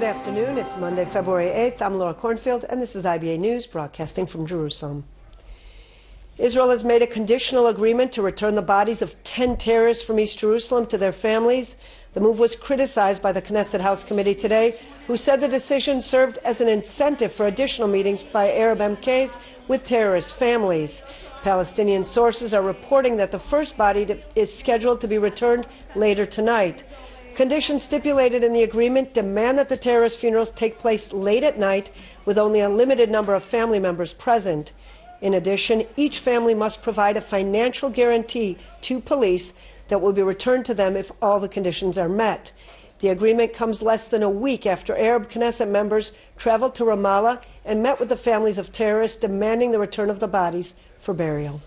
Good afternoon. It's Monday, February 8th. I'm Laura Cornfield, and this is IBA News, broadcasting from Jerusalem. Israel has made a conditional agreement to return the bodies of 10 terrorists from East Jerusalem to their families. The move was criticized by the Knesset House Committee today, who said the decision served as an incentive for additional meetings by Arab MKs with terrorist families. Palestinian sources are reporting that the first body is scheduled to be returned later tonight. Conditions stipulated in the agreement demand that the terrorist funerals take place late at night with only a limited number of family members present. In addition, each family must provide a financial guarantee to police that will be returned to them if all the conditions are met. The agreement comes less than a week after Arab Knesset members traveled to Ramallah and met with the families of terrorists, demanding the return of the bodies for burial.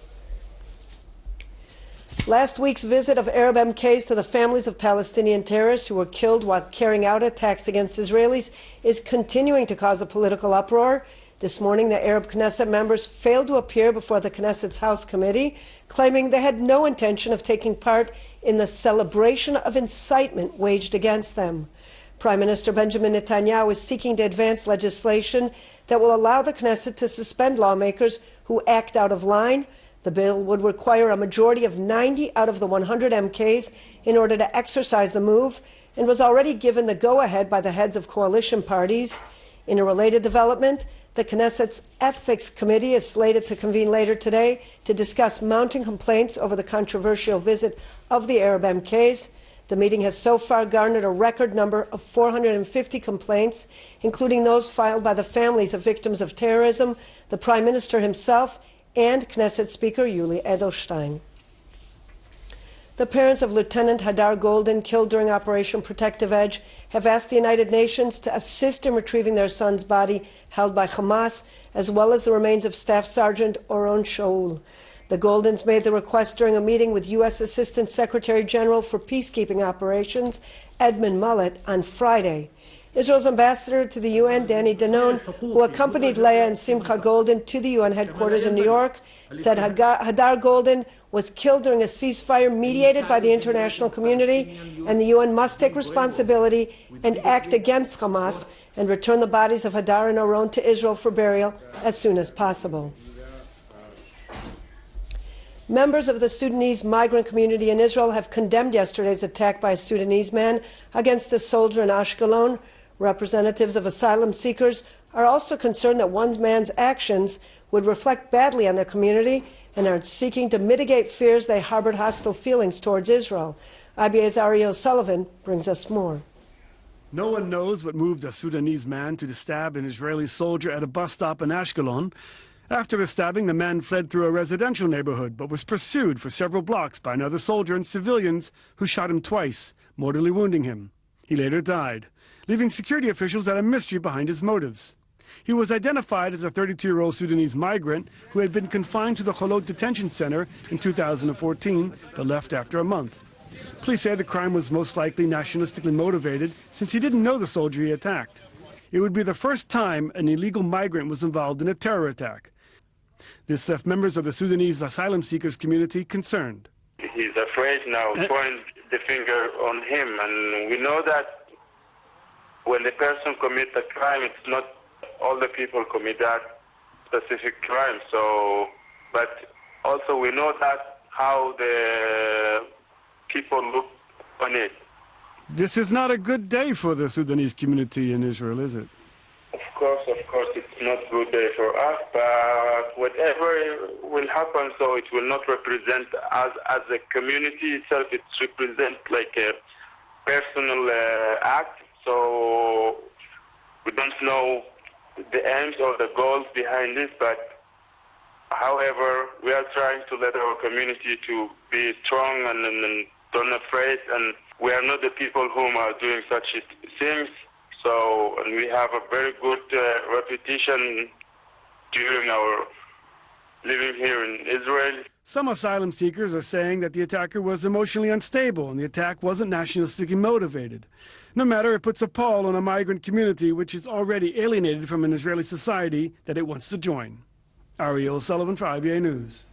Last week's visit of Arab MKs to the families of Palestinian terrorists who were killed while carrying out attacks against Israelis is continuing to cause a political uproar. This morning, the Arab Knesset members failed to appear before the Knesset's House Committee, claiming they had no intention of taking part in the celebration of incitement waged against them. Prime Minister Benjamin Netanyahu is seeking to advance legislation that will allow the Knesset to suspend lawmakers who act out of line. The bill would require a majority of 90 out of the 100 MKs in order to exercise the move, and was already given the go-ahead by the heads of coalition parties. In a related development, the Knesset's Ethics Committee is slated to convene later today to discuss mounting complaints over the controversial visit of the Arab MKs. The meeting has so far garnered a record number of 450 complaints, including those filed by the families of victims of terrorism, the Prime Minister himself, and Knesset Speaker Yuli Edelstein. The parents of Lieutenant Hadar Golden, killed during Operation Protective Edge, have asked the United Nations to assist in retrieving their son's body held by Hamas, as well as the remains of Staff Sergeant Oron Shaul. The Goldens made the request during a meeting with U.S. Assistant Secretary General for Peacekeeping Operations, Edmund Mullet, on Friday. Israel's ambassador to the UN, Danny Danon, who accompanied Leah and Simcha Golden to the UN headquarters in New York, said Hadar Golden was killed during a ceasefire mediated by the international community, and the UN must take responsibility and act against Hamas and return the bodies of Hadar and Oron to Israel for burial as soon as possible. Members of the Sudanese migrant community in Israel have condemned yesterday's attack by a Sudanese man against a soldier in Ashkelon. Representatives of asylum seekers are also concerned that one man's actions would reflect badly on their community and are seeking to mitigate fears they harbored hostile feelings towards Israel. IBA's Ari O'Sullivan brings us more. No one knows what moved a Sudanese man to stab an Israeli soldier at a bus stop in Ashkelon. After the stabbing, the man fled through a residential neighborhood, but was pursued for several blocks by another soldier and civilians who shot him twice, mortally wounding him. He later died, leaving security officials at a mystery behind his motives. He was identified as a 32-year-old Sudanese migrant who had been confined to the Cholot detention center in 2014, but left after a month. Police say the crime was most likely nationalistically motivated, since he didn't know the soldier he attacked. It would be the first time an illegal migrant was involved in a terror attack. This left members of the Sudanese asylum seekers community concerned. He's afraid now, pointing the finger on him, and we know that when the person commits a crime, it's not all the people commit that specific crime. So, but also we know that how the people look on it. This is not a good day for the Sudanese community in Israel, is it? Of course, it's not a good day for us, but whatever will happen, so it will not represent us as a community itself. It represents like a personal act, so we don't know the aims or the goals behind this, but however, we are trying to let our community to be strong and don't afraid, and we are not the people whom are doing such things. So, and we have a very good reputation during our living here in Israel. Some asylum seekers are saying that the attacker was emotionally unstable and the attack wasn't nationalistically motivated. No matter, it puts a pall on a migrant community which is already alienated from an Israeli society that it wants to join. Ari O'Sullivan for IBA News.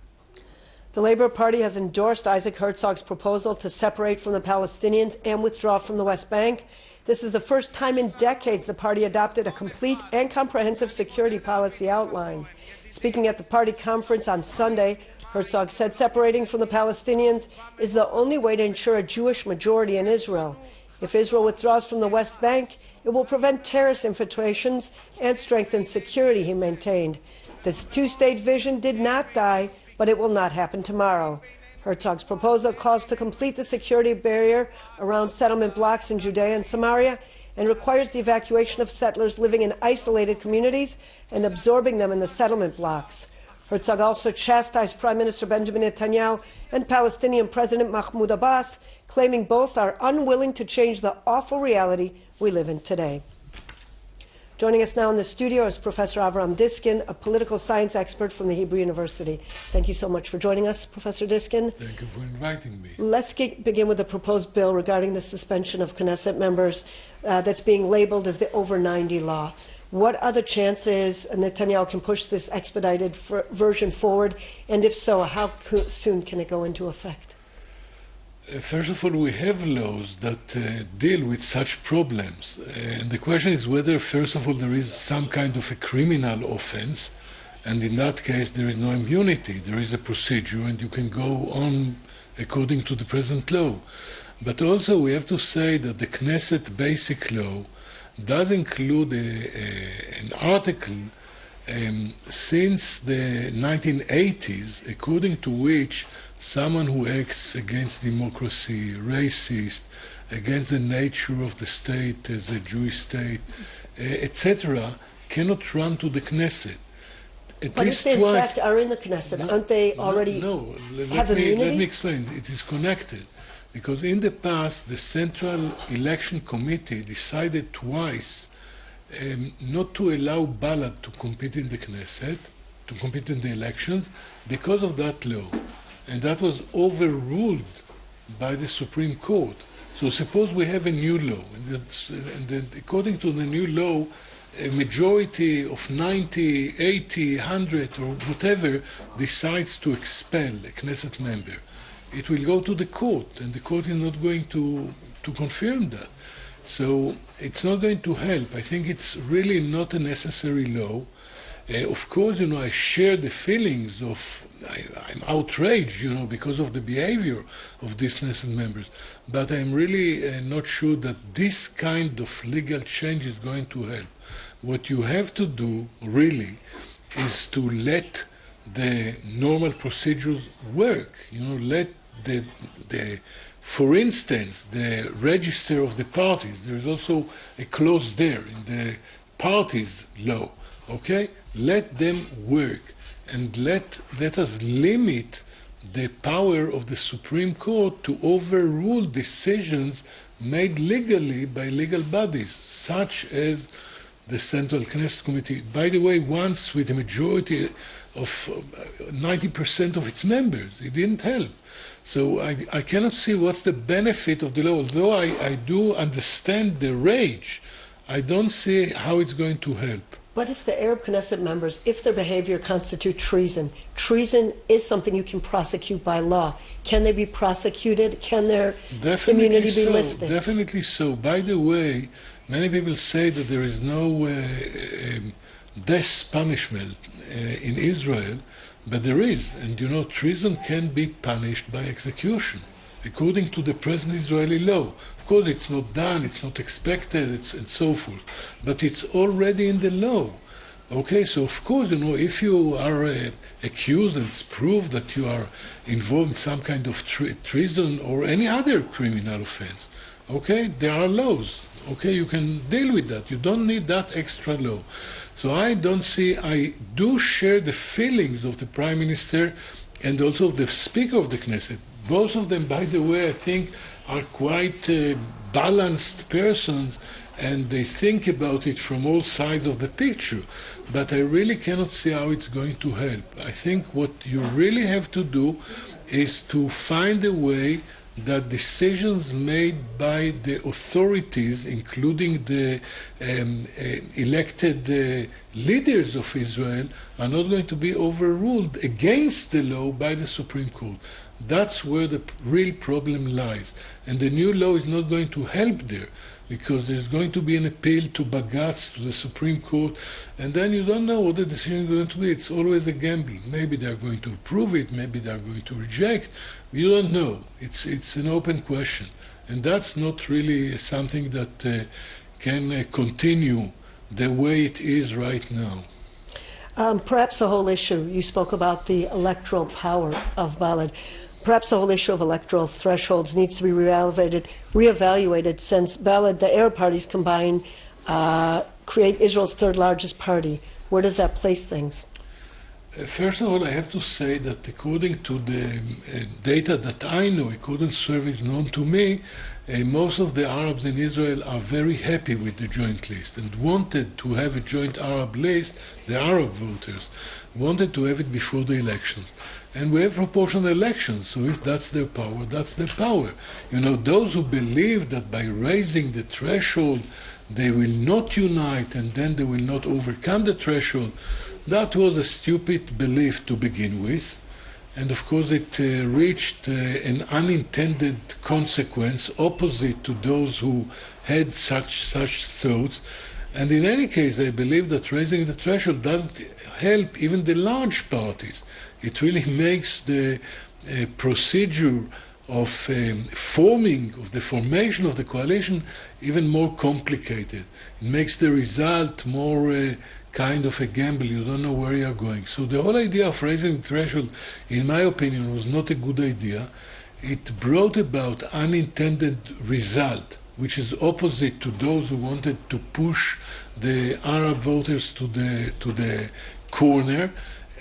The Labour Party has endorsed Isaac Herzog's proposal to separate from the Palestinians and withdraw from the West Bank. This is the first time in decades the party adopted a complete and comprehensive security policy outline. Speaking at the party conference on Sunday, Herzog said separating from the Palestinians is the only way to ensure a Jewish majority in Israel. If Israel withdraws from the West Bank, it will prevent terrorist infiltrations and strengthen security, he maintained. This two-state vision did not die, but it will not happen tomorrow. Herzog's proposal calls to complete the security barrier around settlement blocks in Judea and Samaria and requires the evacuation of settlers living in isolated communities and absorbing them in the settlement blocks. Herzog also chastised Prime Minister Benjamin Netanyahu and Palestinian President Mahmoud Abbas, claiming both are unwilling to change the awful reality we live in today. Joining us now in the studio is Professor Avraham Diskin, a political science expert from the Hebrew University. Thank you so much for joining us, Professor Diskin. Thank you for inviting me. Let's begin with the proposed bill regarding the suspension of Knesset members that's being labeled as the over 90 law. What are the chances Netanyahu can push this expedited version forward? And if so, how soon can it go into effect? First of all, we have laws that deal with such problems. And the question is whether, first of all, there is some kind of a criminal offense. And in that case, there is no immunity. There is a procedure, and you can go on according to the present law. But also, we have to say that the Knesset Basic Law does include an article since the 1980s, according to which someone who acts against democracy, racist, against the nature of the state as a Jewish state, etc., cannot run to the Knesset. But if they in fact are in the Knesset, aren't they already have immunity? Let me explain. It is connected. Because in the past, the Central Election Committee decided twice not to allow Balad to compete in the Knesset, to compete in the elections, because of that law. And that was overruled by the Supreme Court. So suppose we have a new law, and then according to the new law, a majority of 90, 80, 100, or whatever decides to expel a Knesset member. It will go to the court, and the court is not going to confirm that. So it's not going to help. I think it's really not a necessary law. Of course, I share the feelings of, I'm outraged, because of the behavior of these Knesset members. But I'm really not sure that this kind of legal change is going to help. What you have to do, really, is to let the normal procedures work. Let for instance, the register of the parties, there is also a clause there in the parties law, okay? Let them work, and let us limit the power of the Supreme Court to overrule decisions made legally by legal bodies, such as the Central Knesset Committee, by the way, once with a majority of 90% of its members. It didn't help. So I cannot see what's the benefit of the law. Although I do understand the rage, I don't see how it's going to help. But if the Arab Knesset members, if their behavior constitutes treason, treason is something you can prosecute by law. Can they be prosecuted? Can their immunity be lifted? Definitely so. By the way, many people say that there is no death punishment in Israel, but there is. And treason can be punished by execution, according to the present Israeli law. Of course, it's not done, it's not expected, and so forth. But it's already in the law. Okay, so of course, if you are accused and it's proved that you are involved in some kind of treason or any other criminal offense, okay, there are laws. Okay, you can deal with that. You don't need that extra law. So I do share the feelings of the Prime Minister and also of the Speaker of the Knesset. Both of them, by the way, I think are quite balanced persons, and they think about it from all sides of the picture. But I really cannot see how it's going to help. I think what you really have to do is to find a way that decisions made by the authorities, including the elected leaders of Israel, are not going to be overruled against the law by the Supreme Court. That's where the real problem lies. And the new law is not going to help there, because there's going to be an appeal to Bagatz, to the Supreme Court, and then you don't know what the decision is going to be. It's always a gamble. Maybe they're going to approve it, maybe they're going to reject. You don't know. It's an open question. And that's not really something that can continue the way it is right now. Perhaps the whole issue, you spoke about the electoral power of Balad. Perhaps the whole issue of electoral thresholds needs to be reevaluated since Balad, the Arab parties combined, create Israel's third largest party. Where does that place things? First of all, I have to say that according to the data that I know, according to surveys known to me, most of the Arabs in Israel are very happy with the joint list and wanted to have a joint Arab list. The Arab voters wanted to have it before the elections. And we have proportional elections, so if that's their power, that's their power. You know, those who believe that by raising the threshold they will not unite and then they will not overcome the threshold, that was a stupid belief to begin with. And of course it reached an unintended consequence opposite to those who had such thoughts. And in any case, I believe that raising the threshold doesn't help even the large parties. It really makes the procedure of the formation of the coalition even more complicated. It makes the result more kind of a gamble. You don't know where you're going. So the whole idea of raising the threshold, in my opinion, was not a good idea. It brought about unintended result, which is opposite to those who wanted to push the Arab voters to the corner.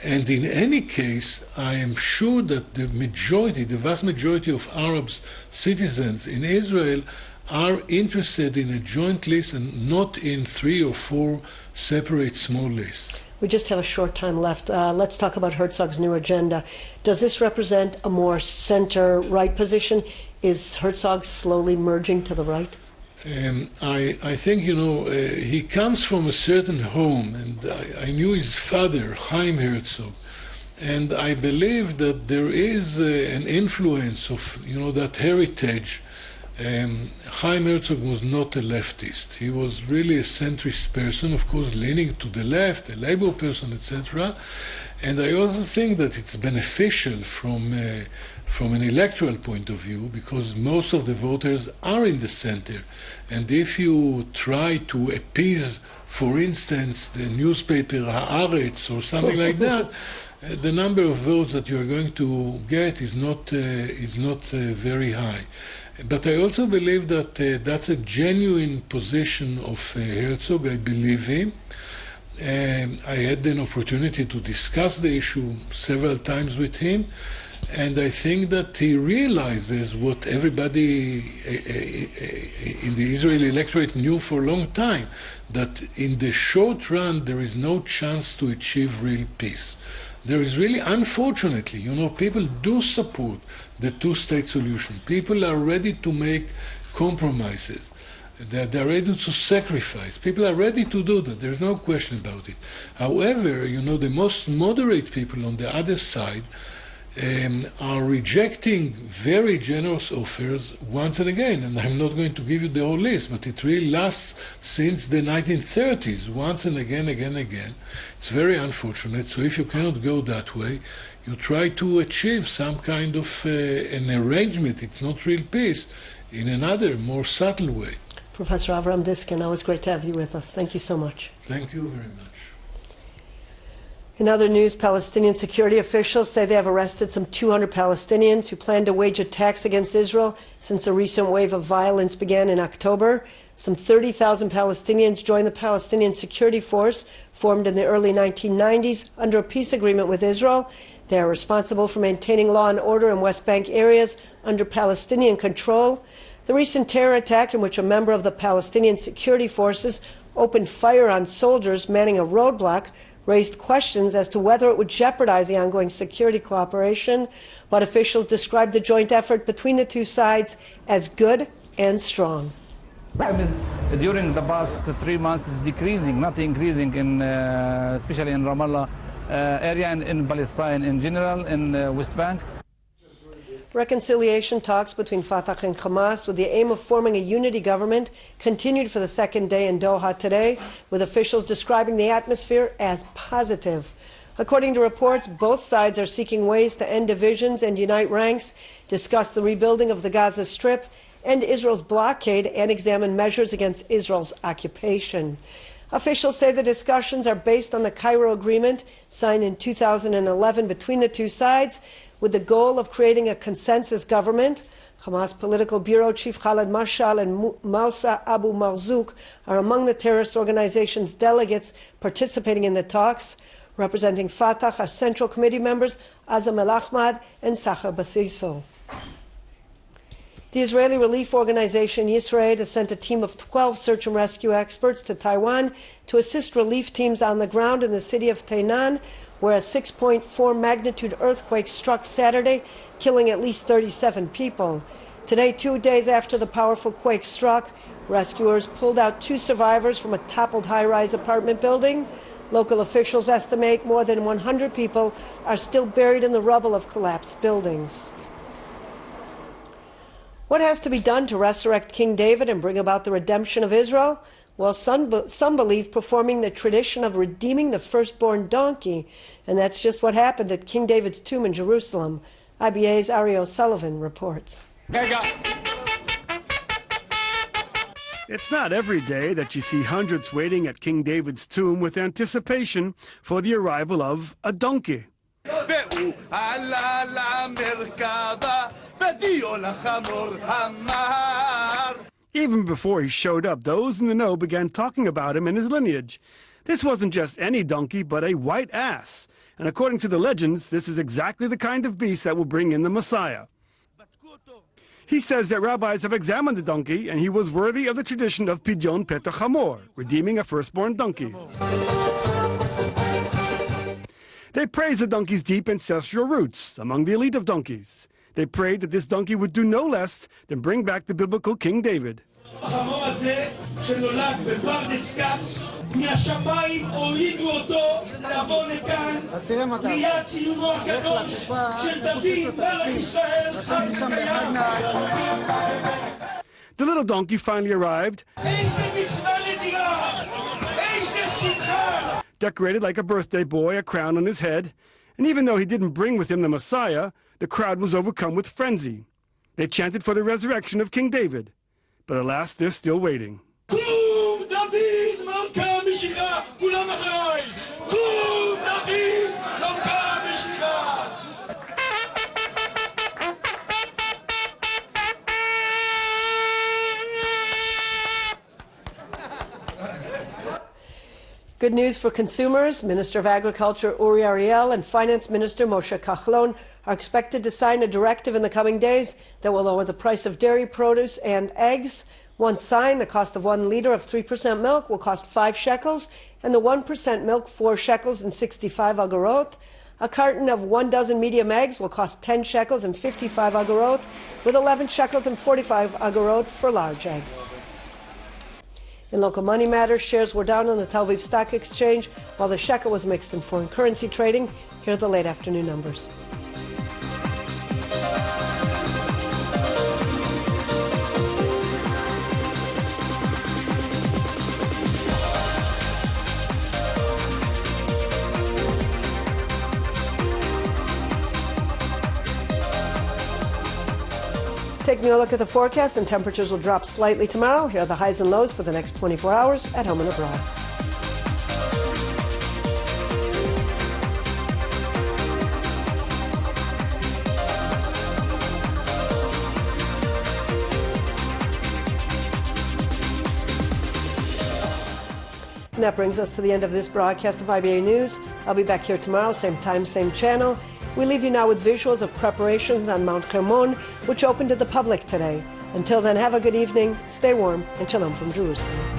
And in any case, I am sure that the vast majority of Arab citizens in Israel are interested in a joint list and not in 3 or 4 separate small lists. We just have a short time left. Let's talk about Herzog's new agenda. Does this represent a more center-right position? Is Herzog slowly merging to the right? I think, he comes from a certain home, and I knew his father, Chaim Herzog, and I believe that there is an influence of, that heritage. Chaim Herzog was not a leftist. He was really a centrist person, of course, leaning to the left, a labor person, etc. And I also think that it's beneficial from an electoral point of view, because most of the voters are in the center. And if you try to appease, for instance, the newspaper Haaretz or something like that, the number of votes that you are going to get is not very high. But I also believe that that's a genuine position of Herzog. I believe him. I had an opportunity to discuss the issue several times with him, and I think that he realizes what everybody in the Israeli electorate knew for a long time, that in the short run there is no chance to achieve real peace. There is really, unfortunately, people do support the two-state solution. People are ready to make compromises. They're ready to sacrifice. People are ready to do that. There's no question about it. However, the most moderate people on the other side are rejecting very generous offers once and again. And I'm not going to give you the whole list, but it really lasts since the 1930s, once and again. It's very unfortunate. So if you cannot go that way, you try to achieve some kind of an arrangement. It's not real peace, in another, more subtle way. Professor Avraham Diskin, always great to have you with us. Thank you so much. Thank you very much. In other news, Palestinian security officials say they have arrested some 200 Palestinians who plan to wage attacks against Israel since the recent wave of violence began in October. Some 30,000 Palestinians joined the Palestinian Security Force, formed in the early 1990s under a peace agreement with Israel. They are responsible for maintaining law and order in West Bank areas under Palestinian control. The recent terror attack, in which a member of the Palestinian Security Forces opened fire on soldiers manning a roadblock, raised questions as to whether it would jeopardize the ongoing security cooperation, but officials described the joint effort between the two sides as good and strong. During the past 3 months is decreasing, not increasing, in, especially in Ramallah area and in Palestine in general, in West Bank. Reconciliation talks between Fatah and Hamas with the aim of forming a unity government continued for the second day in Doha today, with officials describing the atmosphere as positive. According to reports, both sides are seeking ways to end divisions and unite ranks, discuss the rebuilding of the Gaza Strip, end Israel's blockade, and examine measures against Israel's occupation. Officials say the discussions are based on the Cairo Agreement signed in 2011 between the two sides, with the goal of creating a consensus government. Hamas Political Bureau Chief Khaled Mashal and Moussa Abu Marzouk are among the terrorist organization's delegates participating in the talks. Representing Fatah are Central Committee members Azam El-Ahmad and Sahar Basiso. The Israeli relief organization Yisrael has sent a team of 12 search and rescue experts to Taiwan to assist relief teams on the ground in the city of Tainan, where a 6.4 magnitude earthquake struck Saturday, killing at least 37 people. Today, 2 days after the powerful quake struck, rescuers pulled out 2 survivors from a toppled high-rise apartment building. Local officials estimate more than 100 people are still buried in the rubble of collapsed buildings. What has to be done to resurrect King David and bring about the redemption of Israel? Well, some believe performing the tradition of redeeming the firstborn donkey, and that's just what happened at King David's tomb in Jerusalem. IBA's Ari O'Sullivan reports. It's not every day that you see hundreds waiting at King David's tomb with anticipation for the arrival of a donkey. Even before he showed up, those in the know began talking about him and his lineage. This wasn't just any donkey, but a white ass. And according to the legends, this is exactly the kind of beast that will bring in the Messiah. He says that rabbis have examined the donkey, and he was worthy of the tradition of Pidyon Petach Hamor, redeeming a firstborn donkey. They praise the donkey's deep ancestral roots among the elite of donkeys. They prayed that this donkey would do no less than bring back the biblical King David. The little donkey finally arrived, decorated like a birthday boy, a crown on his head. And even though he didn't bring with him the Messiah, the crowd was overcome with frenzy. They chanted for the resurrection of King David. But alas, they're still waiting. Good news for consumers. Minister of Agriculture Uri Ariel and Finance Minister Moshe Kachlon are expected to sign a directive in the coming days that will lower the price of dairy produce and eggs. Once signed, the cost of 1 liter of 3% milk will cost 5 shekels, and the 1% milk 4 shekels and 65 agorot. A carton of 1 dozen medium eggs will cost 10 shekels and 55 agorot, with 11 shekels and 45 agorot for large eggs. In local money matters, shares were down on the Tel Aviv Stock Exchange, while the shekel was mixed in foreign currency trading. Here are the late afternoon numbers. Taking a look at the forecast, and temperatures will drop slightly tomorrow. Here are the highs and lows for the next 24 hours at home and abroad. And that brings us to the end of this broadcast of IBA News. I'll be back here tomorrow, same time, same channel. We leave you now with visuals of preparations on Mount Hermon, which opened to the public today. Until then, have a good evening, stay warm, and shalom from Jerusalem.